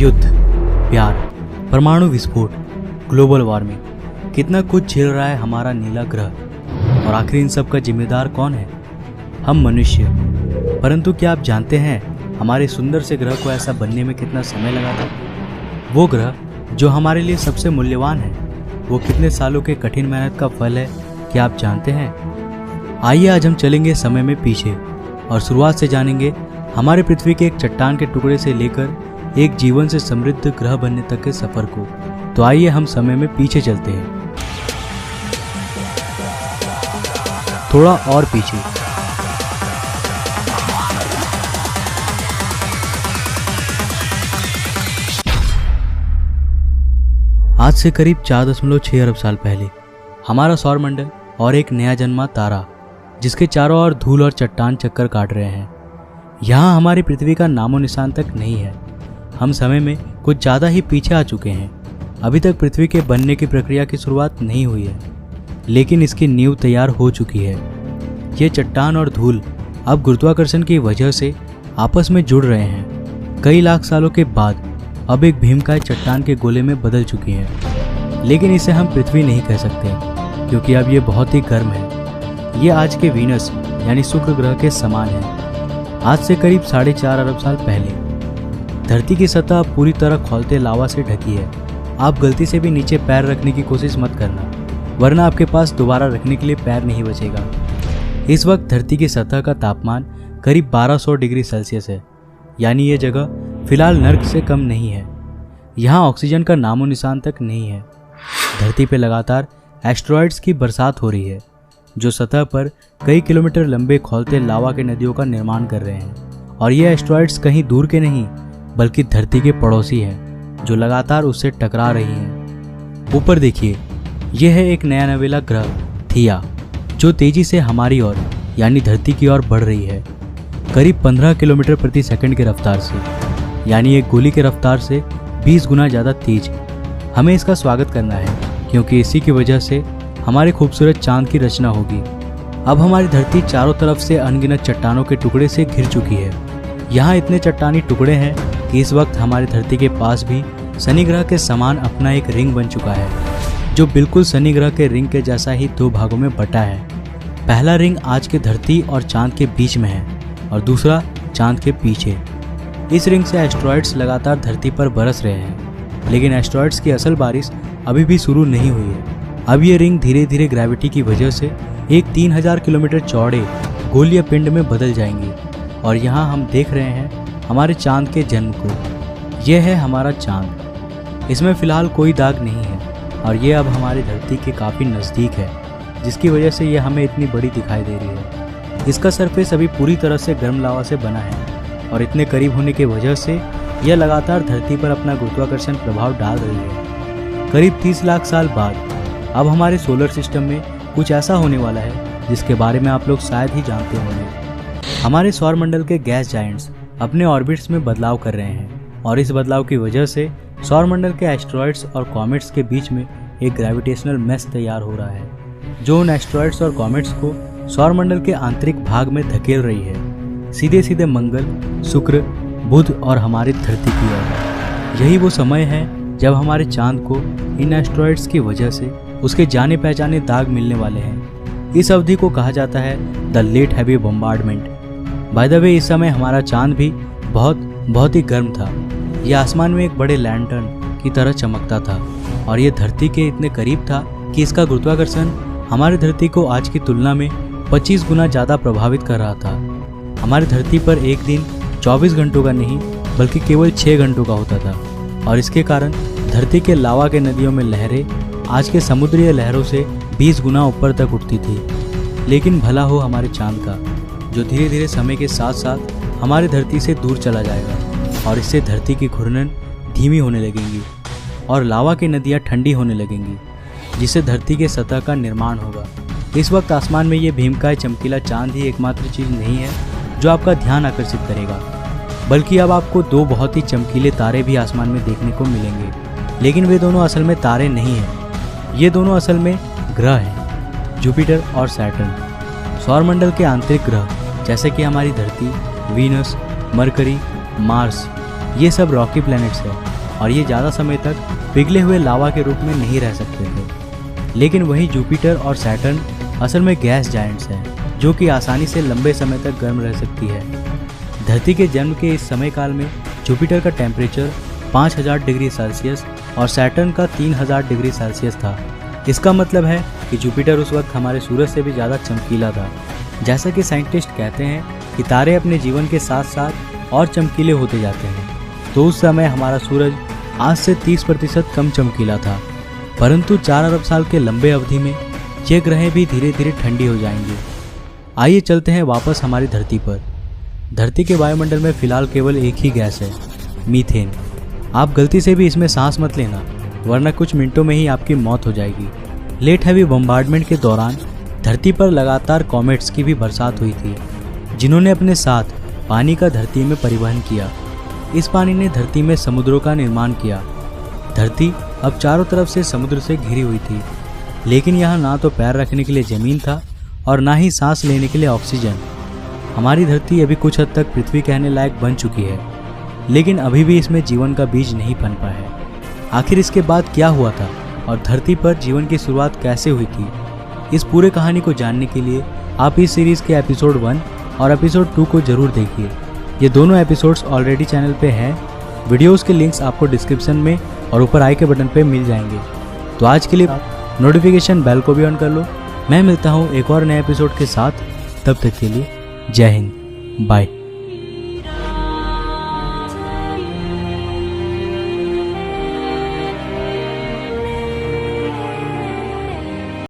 युद्ध, प्यार, परमाणु विस्फोट, ग्लोबल वार्मिंग, कितना कुछ झेल रहा है हमारा नीला ग्रह। और आखिर इन सब का जिम्मेदार कौन है? हम मनुष्य। परंतु क्या आप जानते हैं हमारे सुंदर से ग्रह को ऐसा बनने में कितना समय लगा था? वो ग्रह जो हमारे लिए सबसे मूल्यवान है, वो कितने सालों के कठिन मेहनत का फल है, क्या आप जानते हैं? आइए आज हम चलेंगे समय में पीछे और शुरुआत से जानेंगे हमारे पृथ्वी के एक चट्टान के टुकड़े से लेकर एक जीवन से समृद्ध ग्रह बनने तक के सफर को। तो आइए हम समय में पीछे चलते हैं, थोड़ा और पीछे। आज से करीब 4.6 अरब साल पहले हमारा सौरमंडल और एक नया जन्मा तारा, जिसके चारों ओर धूल और चट्टान चक्कर काट रहे हैं। यहाँ हमारी पृथ्वी का नामो निशान तक नहीं है। हम समय में कुछ ज़्यादा ही पीछे आ चुके हैं। अभी तक पृथ्वी के बनने की प्रक्रिया की शुरुआत नहीं हुई है, लेकिन इसकी नींव तैयार हो चुकी है। ये चट्टान और धूल अब गुरुत्वाकर्षण की वजह से आपस में जुड़ रहे हैं। कई लाख सालों के बाद अब एक भीमकाय चट्टान के गोले में बदल चुकी है, लेकिन इसे हम पृथ्वी नहीं कह सकते, क्योंकि अब ये बहुत ही गर्म है। ये आज के वीनस यानी शुक्र ग्रह के समान है। आज से करीब 4.5 अरब साल पहले धरती की सतह पूरी तरह खौलते लावा से ढकी है। आप गलती से भी नीचे पैर रखने की कोशिश मत करना, वरना आपके पास दोबारा रखने के लिए पैर नहीं बचेगा। इस वक्त धरती की सतह का तापमान करीब 1200 डिग्री सेल्सियस है, यानी ये जगह फिलहाल नर्क से कम नहीं है। यहाँ ऑक्सीजन का नामो निशान तक नहीं है। धरती पर लगातार एस्टेरॉइड्स की बरसात हो रही है, जो सतह पर कई किलोमीटर लंबे खौलते लावा के नदियों का निर्माण कर रहे हैं। और ये एस्टेरॉइड्स कहीं दूर के नहीं, बल्कि धरती के पड़ोसी हैं, जो लगातार उससे टकरा रही हैं। ऊपर देखिए, यह है एक नया नवेला ग्रह थिया, जो तेजी से हमारी ओर यानी धरती की ओर बढ़ रही है, करीब 15 किलोमीटर प्रति सेकंड की रफ्तार से, यानी एक गोली की रफ्तार से 20 गुना ज़्यादा तेज। हमें इसका स्वागत करना है, क्योंकि इसी की वजह से हमारे खूबसूरत चांद की रचना होगी। अब हमारी धरती चारों तरफ से अनगिनत चट्टानों के टुकड़े से घिर चुकी है। यहाँ इतने चट्टानी टुकड़े हैं कि इस वक्त हमारी धरती के पास भी शनि ग्रह के समान अपना एक रिंग बन चुका है, जो बिल्कुल शनि ग्रह के रिंग के जैसा ही 2 भागों में बटा है। पहला रिंग आज के धरती और चांद के बीच में है, और दूसरा चांद के पीछे। इस रिंग से एस्टेरॉइड्स लगातार धरती पर बरस रहे हैं, लेकिन एस्टेरॉइड्स की असल बारिश अभी भी शुरू नहीं हुई है। अब ये रिंग धीरे धीरे ग्रेविटी की वजह से एक 3000 किलोमीटर चौड़े गोलीय पिंड में बदल जाएंगी। और यहाँ हम देख रहे हैं हमारे चांद के जन्म को। यह है हमारा चांद। इसमें फिलहाल कोई दाग नहीं है, और ये अब हमारी धरती के काफ़ी नज़दीक है, जिसकी वजह से यह हमें इतनी बड़ी दिखाई दे रही है। इसका सरफेस अभी पूरी तरह से गर्म लावा से बना है, और इतने करीब होने की वजह से यह लगातार धरती पर अपना गुरुत्वाकर्षण प्रभाव डाल रही है। करीब 30 लाख साल बाद अब हमारे सोलर सिस्टम में कुछ ऐसा होने वाला है जिसके बारे में आप लोग शायद ही जानते होंगे। हमारे सौरमंडल के गैस जायंट्स अपने ऑर्बिट्स में बदलाव कर रहे हैं, और इस बदलाव की वजह से सौरमंडल के एस्टेरॉइड्स और कॉमेट्स के बीच में एक ग्रेविटेशनल मेश तैयार हो रहा है, जो उन एस्टेरॉइड्स और कॉमेट्स को सौरमंडल के आंतरिक भाग में धकेल रही है, सीधे सीधे मंगल, शुक्र, बुध और हमारी धरती की ओर। यही वो समय है जब हमारे चांद को इन एस्टेरॉइड्स की वजह से उसके जाने पहचाने दाग मिलने वाले हैं। इस अवधि को कहा जाता है the late heavy bombardment. By the way, इस समय हमारा चांद भी बहुत ही गर्म था। यह आसमान में एक बड़े लैंटर्न की तरह चमकता था, और ये धरती के इतने करीब था कि इसका गुरुत्वाकर्षण हमारी धरती को आज की तुलना में 25 गुना ज़्यादा प्रभावित कर रहा था। हमारी धरती पर एक दिन 24 घंटों का नहीं, बल्कि केवल 6 घंटों का होता था, और इसके कारण धरती के लावा के नदियों में लहरें आज के समुद्रीय लहरों से 20 गुना ऊपर तक उठती थी। लेकिन भला हो हमारे चांद का, जो धीरे धीरे समय के साथ साथ हमारी धरती से दूर चला जाएगा, और इससे धरती की घूर्णन धीमी होने लगेंगी और लावा की नदियाँ ठंडी होने लगेंगी, जिससे धरती के सतह का निर्माण होगा। इस वक्त आसमान में ये भीमकाय चमकीला चांद ही एकमात्र चीज़ नहीं है जो आपका ध्यान आकर्षित करेगा, बल्कि अब आपको 2 बहुत ही चमकीले तारे भी आसमान में देखने को मिलेंगे। लेकिन वे दोनों असल में तारे नहीं हैं, ये दोनों असल में ग्रह हैं, जुपिटर और सैटर्न। सौरमंडल के आंतरिक ग्रह जैसे कि हमारी धरती, वीनस, मरकरी, मार्स, ये सब रॉकी प्लैनेट्स हैं। और ये ज़्यादा समय तक पिघले हुए लावा के रूप में नहीं रह सकते थे। लेकिन वहीं जुपिटर और सैटर्न असल में गैस जायंट्स हैं जो कि आसानी से लंबे समय तक गर्म रह सकती है। धरती के जन्म के इस समय काल में जुपिटर का टेम्परेचर 5000 डिग्री सेल्सियस और सैटर्न का 3000 डिग्री सेल्सियस था। इसका मतलब है कि जुपिटर उस वक्त हमारे सूरज से भी ज़्यादा चमकीला था। जैसा कि साइंटिस्ट कहते हैं कि तारे अपने जीवन के साथ साथ और चमकीले होते जाते हैं, तो उस समय हमारा सूरज आज से 30% कम चमकीला था। परंतु 4 अरब साल के लंबे अवधि में ये ग्रहें भी धीरे धीरे ठंडी हो जाएंगी। आइए चलते हैं वापस हमारी धरती पर। धरती के वायुमंडल में फिलहाल केवल एक ही गैस है, मीथेन। आप गलती से भी इसमें सांस मत लेना, वरना कुछ मिनटों में ही आपकी मौत हो जाएगी। लेट हैवी बम्बार्डमेंट के दौरान धरती पर लगातार कॉमेट्स की भी बरसात हुई थी, जिन्होंने अपने साथ पानी का धरती में परिवहन किया। इस पानी ने धरती में समुद्रों का निर्माण किया। धरती अब चारों तरफ से समुद्र से घिरी हुई थी, लेकिन यहाँ ना तो पैर रखने के लिए ज़मीन था और ना ही सांस लेने के लिए ऑक्सीजन। हमारी धरती अभी कुछ हद तक पृथ्वी कहने लायक बन चुकी है, लेकिन अभी भी इसमें जीवन का बीज नहीं पनपा है। आखिर इसके बाद क्या हुआ था और धरती पर जीवन की शुरुआत कैसे हुई थी? इस पूरे कहानी को जानने के लिए आप इस सीरीज़ के एपिसोड 1 और एपिसोड 2 को ज़रूर देखिए। ये दोनों एपिसोड्स ऑलरेडी चैनल पे हैं। वीडियोस के लिंक्स आपको डिस्क्रिप्शन में और ऊपर आई के बटन पे मिल जाएंगे। तो आज के लिए नोटिफिकेशन बेल को भी ऑन कर लो। मैं मिलता हूँ एक और नए एपिसोड के साथ, तब तक के लिए जय हिंद, बाय।